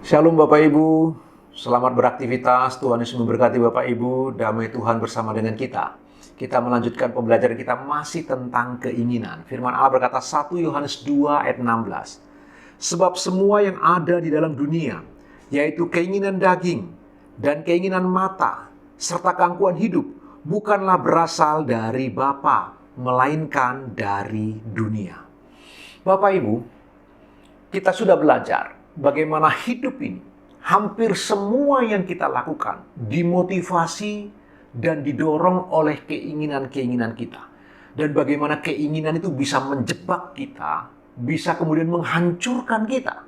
Shalom Bapak Ibu, selamat beraktivitas, Tuhan Yesus memberkati Bapak Ibu, damai Tuhan bersama dengan kita. Kita melanjutkan pembelajaran kita masih tentang keinginan. Firman Allah berkata 1 Yohanes 2 ayat 16. Sebab semua yang ada di dalam dunia, yaitu keinginan daging dan keinginan mata, serta keangkuhan hidup, bukanlah berasal dari Bapa, melainkan dari dunia. Bapak Ibu, kita sudah belajar bagaimana hidup ini, hampir semua yang kita lakukan dimotivasi dan didorong oleh keinginan-keinginan kita. Dan bagaimana keinginan itu bisa menjebak kita, bisa kemudian menghancurkan kita.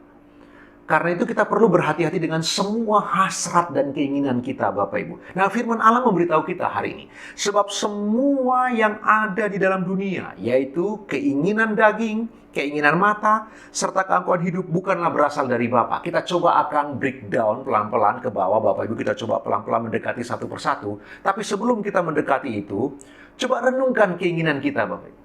Karena itu kita perlu berhati-hati dengan semua hasrat dan keinginan kita, Bapak Ibu. Nah, firman Allah memberitahu kita hari ini. Sebab semua yang ada di dalam dunia, yaitu keinginan daging, keinginan mata, serta keangkuhan hidup bukanlah berasal dari Bapa. Kita coba akan breakdown pelan-pelan ke bawah, Bapak Ibu. Kita coba pelan-pelan mendekati satu persatu. Tapi sebelum kita mendekati itu, coba renungkan keinginan kita, Bapak Ibu.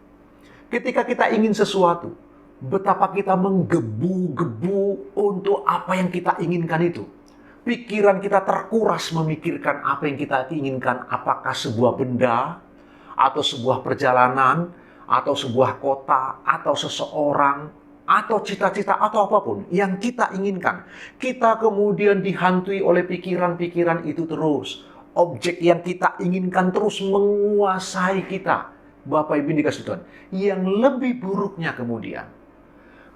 Ketika kita ingin sesuatu, betapa kita menggebu-gebu untuk apa yang kita inginkan itu. Pikiran kita terkuras memikirkan apa yang kita inginkan. Apakah sebuah benda, atau sebuah perjalanan, atau sebuah kota, atau seseorang, atau cita-cita, atau apapun yang kita inginkan. Kita kemudian dihantui oleh pikiran-pikiran itu terus. Objek yang kita inginkan terus menguasai kita. Bapak Ibu dikasih Tuhan. Yang lebih buruknya kemudian,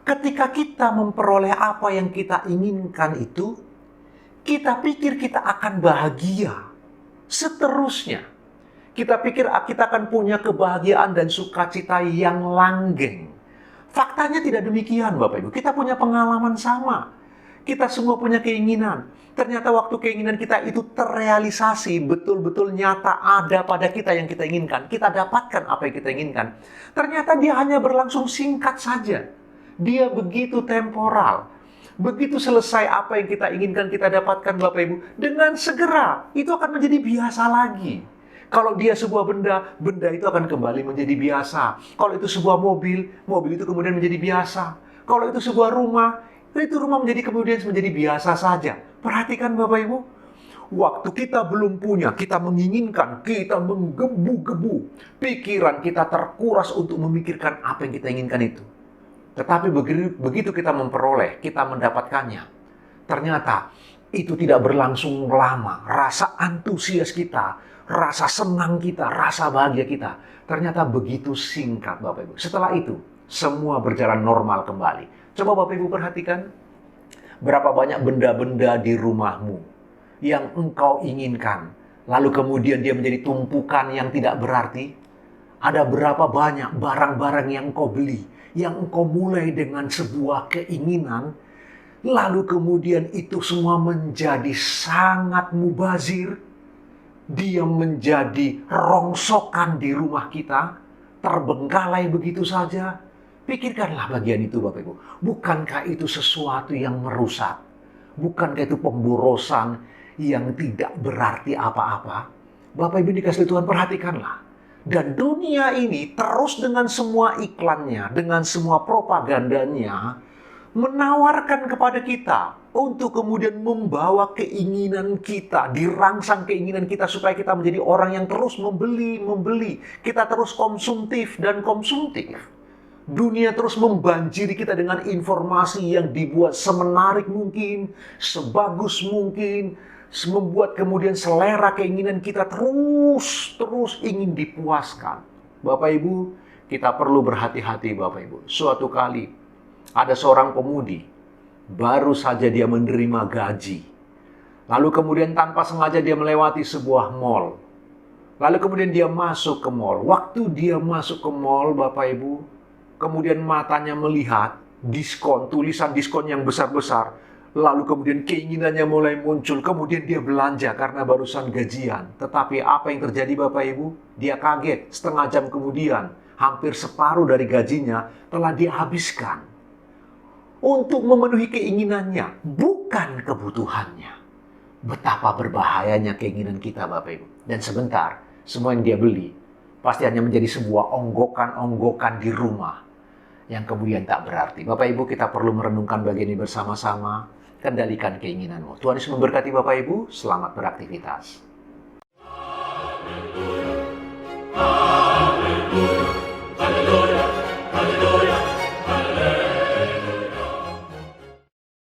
ketika kita memperoleh apa yang kita inginkan itu, kita pikir kita akan bahagia. Seterusnya, kita pikir kita akan punya kebahagiaan dan sukacita yang langgeng. Faktanya tidak demikian, Bapak Ibu. Kita punya pengalaman sama. Kita semua punya keinginan. Ternyata waktu keinginan kita itu terrealisasi, betul-betul nyata ada pada kita yang kita inginkan. Kita dapatkan apa yang kita inginkan. Ternyata dia hanya berlangsung singkat saja. Dia begitu temporal. Begitu selesai apa yang kita inginkan kita dapatkan, Bapak Ibu, dengan segera itu akan menjadi biasa lagi. Kalau dia sebuah benda, benda itu akan kembali menjadi biasa. Kalau itu sebuah mobil, mobil itu kemudian menjadi biasa. Kalau itu sebuah rumah, itu rumah kemudian menjadi biasa saja. Perhatikan Bapak Ibu, waktu kita belum punya, kita menginginkan, kita menggebu-gebu. Pikiran kita terkuras untuk memikirkan apa yang kita inginkan itu. Tetapi begitu kita memperoleh, kita mendapatkannya, ternyata itu tidak berlangsung lama. Rasa antusias kita, rasa senang kita, rasa bahagia kita, ternyata begitu singkat, Bapak Ibu. Setelah itu, semua berjalan normal kembali. Coba Bapak Ibu perhatikan, berapa banyak benda-benda di rumahmu yang engkau inginkan, lalu kemudian dia menjadi tumpukan yang tidak berarti. Ada berapa banyak barang-barang yang engkau beli, yang engkau mulai dengan sebuah keinginan, lalu kemudian itu semua menjadi sangat mubazir. Dia menjadi rongsokan di rumah kita, terbengkalai begitu saja. Pikirkanlah bagian itu, Bapak Ibu. Bukankah itu sesuatu yang merusak? Bukankah itu pemborosan yang tidak berarti apa-apa? Bapak Ibu dikasih Tuhan, perhatikanlah. Dan dunia ini terus dengan semua iklannya, dengan semua propagandanya, menawarkan kepada kita untuk kemudian membawa keinginan kita, dirangsang keinginan kita supaya kita menjadi orang yang terus membeli. Kita terus konsumtif dan konsumtif. Dunia terus membanjiri kita dengan informasi yang dibuat semenarik mungkin, sebagus mungkin, membuat kemudian selera keinginan kita terus ingin dipuaskan. Bapak Ibu, kita perlu berhati-hati Bapak Ibu. Suatu kali ada seorang pemudi, baru saja dia menerima gaji. Lalu kemudian tanpa sengaja dia melewati sebuah mall. Lalu kemudian dia masuk ke mall. Waktu dia masuk ke mall, Bapak Ibu, kemudian matanya melihat diskon, tulisan diskon yang besar-besar. Lalu kemudian keinginannya mulai muncul. Kemudian dia belanja karena barusan gajian. Tetapi apa yang terjadi Bapak Ibu? Dia kaget. Setengah jam kemudian, hampir separuh dari gajinya telah dia habiskan untuk memenuhi keinginannya, bukan kebutuhannya. Betapa berbahayanya keinginan kita Bapak Ibu. Dan sebentar, semua yang dia beli pasti hanya menjadi sebuah onggokan-onggokan di rumah yang kemudian tak berarti. Bapak Ibu, kita perlu merenungkan bagian ini bersama-sama. kendalikan keinginanmu. Tuhan Yesus memberkati Bapak Ibu, selamat beraktivitas.